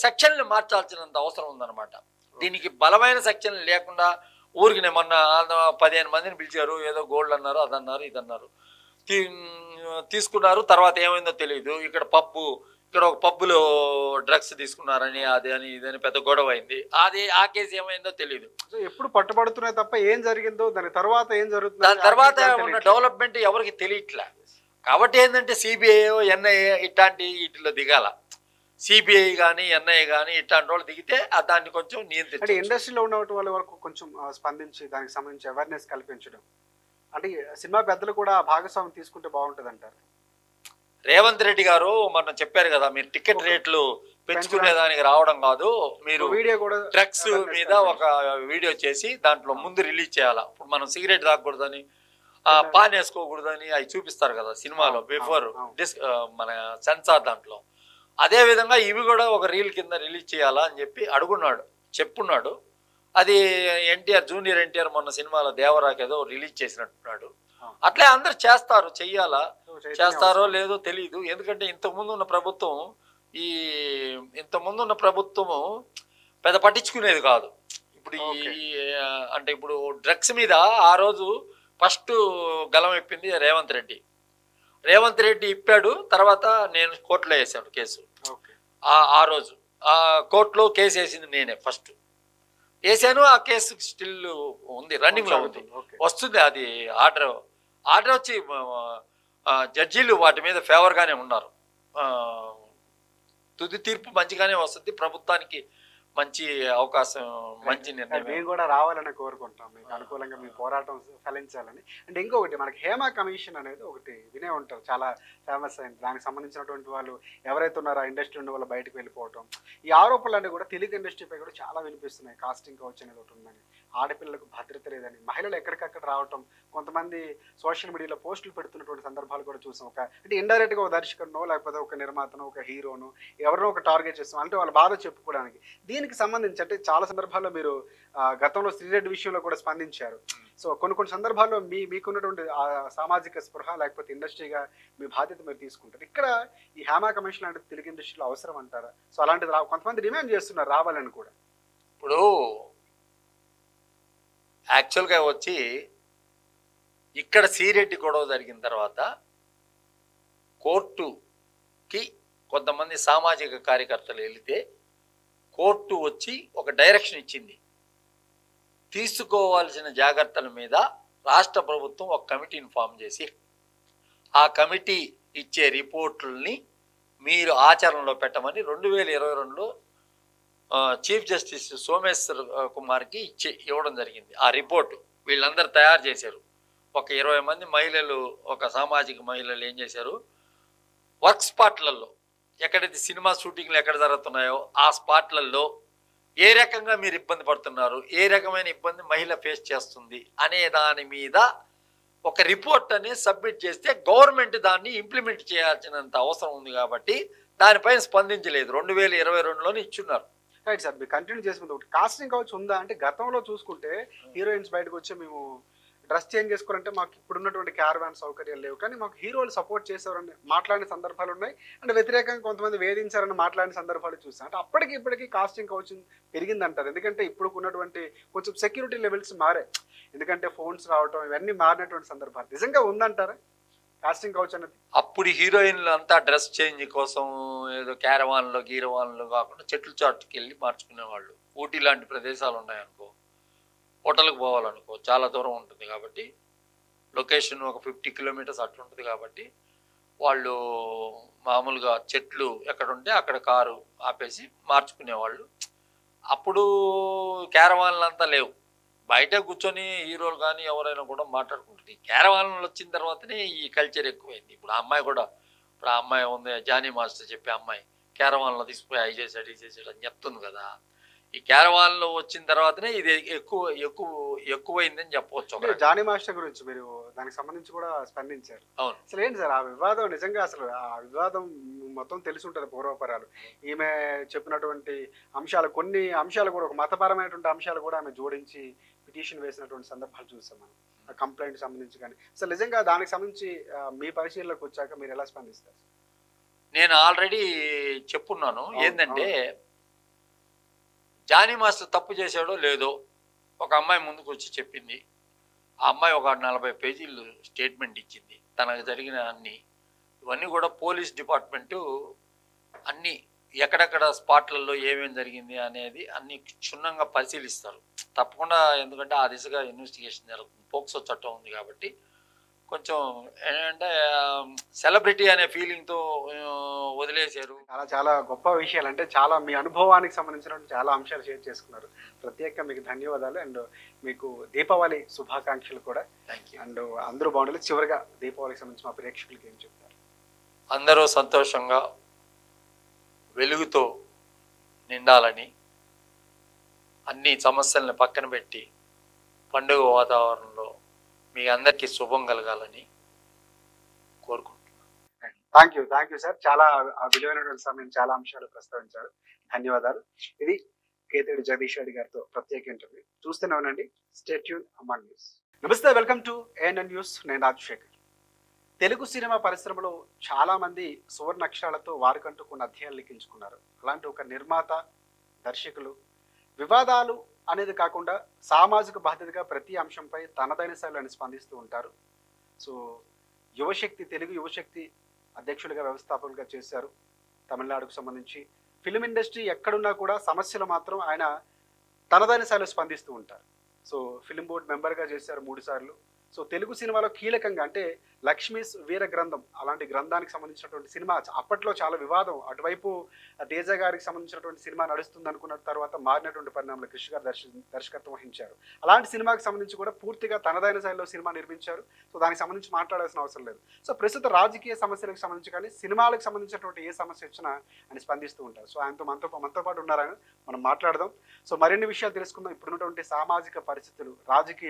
సెక్షన్లు మార్చాల్సినంత అవసరం ఉందన్నమాట. దీనికి బలమైన సెక్షన్లు లేకుండా ఊరికి మొన్న 15 మందిని పిలిచారు, ఏదో గోల్డ్ అన్నారు, అదన్నారు, ఇదన్నారు, తీసుకున్నారు. తర్వాత ఏమైందో తెలియదు. ఇక్కడ ఒక పబ్బులో డ్రగ్స్ తీసుకున్నారని అది అని ఇదని పెద్ద గొడవ అయింది. ఆ కేసు ఏమైందో తెలియదు. ఎప్పుడు పట్టుబడుతున్నాయి తప్ప ఏం జరిగిందో దాని తర్వాత ఏం జరుగుతుంది, దాని తర్వాత ఉన్న డెవలప్మెంట్ ఎవరికి తెలియట్లే. కాబట్టి ఏంటంటే సిబిఐ, ఎన్ఐఏ ఇట్లాంటి వీటిలో దిగాల. సిబిఐ కానీ ఎన్ఐఏ కానీ ఇట్లాంటి వాళ్ళు దిగితే దాన్ని కొంచెం నియంత్రించాలి. ఇండస్ట్రీలో ఉన్న వాళ్ళ వరకు కొంచెం స్పందించి దానికి సంబంధించి అవేర్నెస్ కల్పించడం, అంటే సినిమా పెద్దలు కూడా భాగస్వామ్యం తీసుకుంటే బాగుంటుంది అంటారు. రేవంత్ రెడ్డి గారు మొన్న చెప్పారు కదా, మీరు టికెట్ రేట్లు పెంచుకునే దానికి రావడం కాదు, మీరు వీడియో కూడా డ్రగ్స్ మీద ఒక వీడియో చేసి దాంట్లో ముందు రిలీజ్ చేయాలా. ఇప్పుడు మనం సిగరెట్ తాగకూడదని, పాన్ వేసుకోకూడదని అవి చూపిస్తారు కదా సినిమాలో బిఫోర్ మన సెన్సార్ దాంట్లో. అదే విధంగా ఇవి కూడా ఒక రీల్ కింద రిలీజ్ చేయాలా అని చెప్పి చెప్పున్నాడు. అది జూనియర్ ఎన్టీఆర్ మొన్న సినిమాలో దేవరాకి ఏదో రిలీజ్ చేసినట్టున్నాడు. అట్లే అందరు చెయ్యాలా, చేస్తారో లేదో తెలియదు. ఎందుకంటే ఇంతకుముందు ఉన్న ప్రభుత్వము పెద్ద పట్టించుకునేది కాదు. ఇప్పుడు అంటే ఇప్పుడు డ్రగ్స్ మీద ఆ రోజు ఫస్ట్ గలం ఇప్పింది రేవంత్ రెడ్డి ఇప్పాడు. తర్వాత నేను కోర్టులో వేసాను కేసు. ఆ రోజు కోర్టులో కేసు వేసింది నేనే ఫస్ట్ వేసాను. ఆ కేసు స్టిల్ ఉంది, రన్నింగ్ లో ఉంది, వస్తుంది. అది ఆర్డర్ వచ్చి జడ్జీలు వాటి మీద ఫేవర్ గానే ఉన్నారు. తుది తీర్పు మంచిగానే వస్తుంది. ప్రభుత్వానికి మంచి అవకాశం, మంచి నిర్ణయం. మేము కూడా రావాలని కోరుకుంటాం, మీకు అనుకూలంగా మీ పోరాటం ఫలించాలని. అంటే ఇంకొకటి, మనకి హేమా కమిషన్ అనేది ఒకటి వినే ఉంటారు, చాలా ఫేమస్ అయింది. దానికి సంబంధించినటువంటి వాళ్ళు ఎవరైతే ఉన్నారో ఇండస్ట్రీ నుండి వాళ్ళు బయటకు వెళ్ళిపోవటం, ఈ ఆరోపణలు అన్నీ కూడా తెలుగు ఇండస్ట్రీపై కూడా చాలా వినిపిస్తున్నాయి. కాస్టింగ్ కౌచ్ అనేది ఒకటి ఉందని, ఆడపిల్లలకు భద్రత లేదని, మహిళలు ఎక్కడికక్కడ రావటం, కొంతమంది సోషల్ మీడియాలో పోస్టులు పెడుతున్నటువంటి సందర్భాలు కూడా చూసాం. అంటే ఇండైరెక్ట్గా ఒక దర్శకుడినో లేకపోతే ఒక నిర్మాతనో ఒక హీరోను ఎవరినో ఒక టార్గెట్ చేస్తాం, అంటే వాళ్ళ బాధ చెప్పుకోవడానికి. దీనికి సంబంధించి అంటే చాలా సందర్భాల్లో మీరు గతంలో శ్రీరెడ్డి విషయంలో కూడా స్పందించారు. సో కొన్ని సందర్భాల్లో మీకున్నటువంటి సామాజిక స్పృహ లేకపోతే ఇండస్ట్రీగా మీ బాధ్యత మీరు తీసుకుంటారు. ఇక్కడ ఈ హేమా కమిషన్ లాంటి తెలుగు ఇండస్ట్రీలో అవసరం అంటారా? సో అలాంటిది కొంతమంది డిమాండ్ చేస్తున్నారు రావాలని కూడా. ఇప్పుడు యాక్చువల్గా వచ్చి ఇక్కడ శ్రీరెడ్డి గొడవ జరిగిన తర్వాత కోర్టుకి కొంతమంది సామాజిక కార్యకర్తలు వెళితే కోర్టు వచ్చి ఒక డైరెక్షన్ ఇచ్చింది. తీసుకోవాల్సిన జాగ్రత్తల మీద రాష్ట్ర ప్రభుత్వం ఒక కమిటీని ఫామ్ చేసి ఆ కమిటీ ఇచ్చే రిపోర్టుల్ని మీరు ఆచరణలో పెట్టమని 2022లో చీఫ్ జస్టిస్ సోమేశ్వర్ కుమార్కి ఇవ్వడం జరిగింది. ఆ రిపోర్టు వీళ్ళందరూ తయారు చేశారు. ఒక 20 మంది మహిళలు, ఒక సామాజిక మహిళలు ఏం చేశారు, వర్క్ స్పాట్లలో ఎక్కడైతే సినిమా షూటింగ్లు ఎక్కడ జరుగుతున్నాయో ఆ స్పాట్లలో ఏ రకంగా మీరు ఇబ్బంది పడుతున్నారు, ఏ రకమైన ఇబ్బంది మహిళ ఫేస్ చేస్తుంది అనే దాని మీద ఒక రిపోర్ట్ అనేది సబ్మిట్ చేస్తే గవర్నమెంట్ దాన్ని ఇంప్లిమెంట్ చేయాల్సినంత అవసరం ఉంది. కాబట్టి దానిపైన స్పందించలేదు. 2022లోనే ఇచ్చున్నారు. రైట్ సార్, మీరు కంటిన్యూ చేసుకుంటే ఒకటి కాస్టింగ్ కావచ్చు ఉందా అంటే, గతంలో చూసుకుంటే హీరోయిన్స్ బయటకు వచ్చి మేము డ్రెస్ చేంజ్ చేసుకోవాలంటే మాకు ఇప్పుడున్నటువంటి క్యారవాన్ సౌకర్యాలు లేవు, కానీ మాకు హీరోలు సపోర్ట్ చేసేవారని మాట్లాడిన సందర్భాలు ఉన్నాయి. అంటే వ్యతిరేకంగా కొంతమంది వేధించారని మాట్లాడిన సందర్భాలు చూసాం. అంటే అప్పటికి ఇప్పటికీ కాస్టింగ్ కౌచ్ పెరిగిందంటారు. ఎందుకంటే ఇప్పుడు ఉన్నటువంటి కొంచెం సెక్యూరిటీ లెవెల్స్ మారే, ఎందుకంటే ఫోన్స్ రావటం ఇవన్నీ మారినటువంటి సందర్భాలు నిజంగా ఉందంటారా కాస్టింగ్ కౌచ్ అనేది? అప్పుడు హీరోయిన్లు అంతా డ్రెస్ చేంజ్ కోసం ఏదో క్యారవాన్లో గీరవాన్లు కాకుండా చెట్లు చాటుకి వెళ్ళి మార్చుకునేవాళ్ళు. ఊటీ లాంటి ప్రదేశాలు ఉన్నాయనుకో, హోటల్కి పోవాలనుకో చాలా దూరం ఉంటుంది కాబట్టి, లొకేషన్ ఒక 50 కిలోమీటర్స్ అట్లా ఉంటుంది కాబట్టి వాళ్ళు మామూలుగా చెట్లు ఎక్కడ ఉంటే అక్కడ కారు ఆపేసి మార్చుకునేవాళ్ళు. అప్పుడు క్యారవాన్లు అంతా లేవు, బయట కూర్చొని హీరోలు కానీ ఎవరైనా కూడా మాట్లాడుకుంటుంది. క్యారవాన్లు వచ్చిన తర్వాతనే ఈ కల్చర్ ఎక్కువైంది. ఇప్పుడు ఆ అమ్మాయి ఉంది, జానీ మాస్టర్ చెప్పే అమ్మాయి క్యారవాన్లో తీసుకుపోయి అవి చేసాడు ఇది చేసాడు అని చెప్తుంది కదా. ఈ క్యారవాన్లో వచ్చిన తర్వాతనే ఇది ఎక్కువైందని చెప్పవచ్చు. జానీ మాస్టర్ గురించి మీరు దానికి సంబంధించి కూడా స్పందించారు. అవును, అసలు ఏంటి సార్ ఆ వివాదం? నిజంగా అసలు ఆ వివాదం మొత్తం తెలిసి ఉంటుంది పూర్వపరాలు. ఈమె చెప్పినటువంటి కొన్ని అంశాలు కూడా, ఒక మతపరమైనటువంటి అంశాలు కూడా ఆమె జోడించి పిటిషన్ వేసినటువంటి సందర్భాలు చూసాం మనం, ఆ కంప్లైంట్ సంబంధించి. కానీ అసలు నిజంగా దానికి సంబంధించి మీ పరిశీలనకు వచ్చాక మీరు ఎలా స్పందిస్తారు? నేను ఆల్రెడీ చెప్పున్నాను. ఏంటంటే జానీ మాస్టర్ తప్పు చేశాడో లేదో ఒక అమ్మాయి ముందుకు వచ్చి చెప్పింది. ఆ అమ్మాయి ఒక 40 పేజీలు స్టేట్మెంట్ ఇచ్చింది. తనకు జరిగిన ఇవన్నీ కూడా పోలీస్ డిపార్ట్మెంటు అన్నీ ఎక్కడెక్కడ స్పాట్లలో ఏమేమి జరిగింది అనేది అన్ని క్షుణ్ణంగా పరిశీలిస్తారు తప్పకుండా. ఎందుకంటే ఆ దిశగా ఇన్వెస్టిగేషన్ జరుగుతుంది. పోక్సో చట్టం ఉంది కాబట్టి కొంచెం ఏంటంటే సెలబ్రిటీ అనే ఫీలింగ్తో వదిలేశారు. చాలా చాలా గొప్ప విషయాలు, అంటే చాలా మీ అనుభవానికి సంబంధించిన చాలా అంశాలు షేర్ చేసుకున్నారు. ప్రత్యేకంగా మీకు ధన్యవాదాలు. అండ్ మీకు దీపావళి శుభాకాంక్షలు కూడా. Thank you. అండ్ అందరూ బాగుండాలి. చివరిగా దీపావళికి సంబంధించిన మా ప్రేక్షకులకి ఏం చెప్తారు? అందరూ సంతోషంగా వెలుగుతో నిండాలని, అన్ని సమస్యలను పక్కన పెట్టి పండుగ వాతావరణంలో మీ అందరికీ శుభం కలగాలని కోరుకుంటున్నాను. Thank you sir. చాలా విలువైనటువంటి సమయం, చాలా అంశాలు ప్రస్తావించారు. ధన్యవాదాలు. ఇది కేతిరెడ్డి జగదీష్ రెడ్డి గారితో ప్రత్యేక ఇంటర్వ్యూ. చూస్తూనే ఉండండి. స్టే ట్యూన్ అమ్మా న్యూస్. నమస్తే, వెల్కమ్ టు ఏఎన్ఎన్ న్యూస్. నేను రాజశేఖర్. తెలుగు సినిమా పరిశ్రమలో చాలా మంది సువర్ణ అక్షరాలతో వారికంటూ కొన్ని అధ్యాయాలు లిఖించుకున్నారు. అలాంటి ఒక నిర్మాత, దర్శకులు వివాదాలు అనేది కాకుండా సామాజిక బాధ్యతగా ప్రతి అంశంపై తనదైన శైలిని స్పందిస్తూ ఉంటారు. సో యువశక్తి, తెలుగు యువశక్తి అధ్యక్షులుగా, వ్యవస్థాపకులుగా చేశారు. తమిళనాడుకు సంబంధించి ఫిలిం ఇండస్ట్రీ ఎక్కడున్నా కూడా సమస్యలు మాత్రం ఆయన తనదైన శైలిలో స్పందిస్తూ ఉంటారు. సో ఫిలిం బోర్డ్ మెంబర్గా చేశారు 3 సార్లు. సో తెలుగు సినిమాలో కీలకంగా అంటే లక్ష్మీస్ వీర గ్రంథం అలాంటి గ్రంథానికి సంబంధించినటువంటి సినిమా అప్పట్లో చాలా వివాదం. అటువైపు తేజ గారికి సంబంధించినటువంటి సినిమా నడుస్తుంది అనుకున్న తర్వాత మారినటువంటి పరిణామాలు కృష్ణ గారు దర్శకత్వం వహించారు. అలాంటి సినిమాకి సంబంధించి కూడా పూర్తిగా తనదైన శైలిలో సినిమా నిర్మించారు. సో దానికి సంబంధించి మాట్లాడాల్సిన అవసరం లేదు. సో ప్రస్తుత రాజకీయ సమస్యలకు సంబంధించి కానీ సినిమాలకు సంబంధించినటువంటి ఏ సమస్య వచ్చినా ఆయన స్పందిస్తూ ఉంటారు. సో ఆయనతో మనతో పాటు ఉన్నారని మనం మాట్లాడదాం. సో మరిన్ని విషయాలు తెలుసుకుందాం. ఇప్పుడున్నటువంటి సామాజిక పరిస్థితులు, రాజకీయ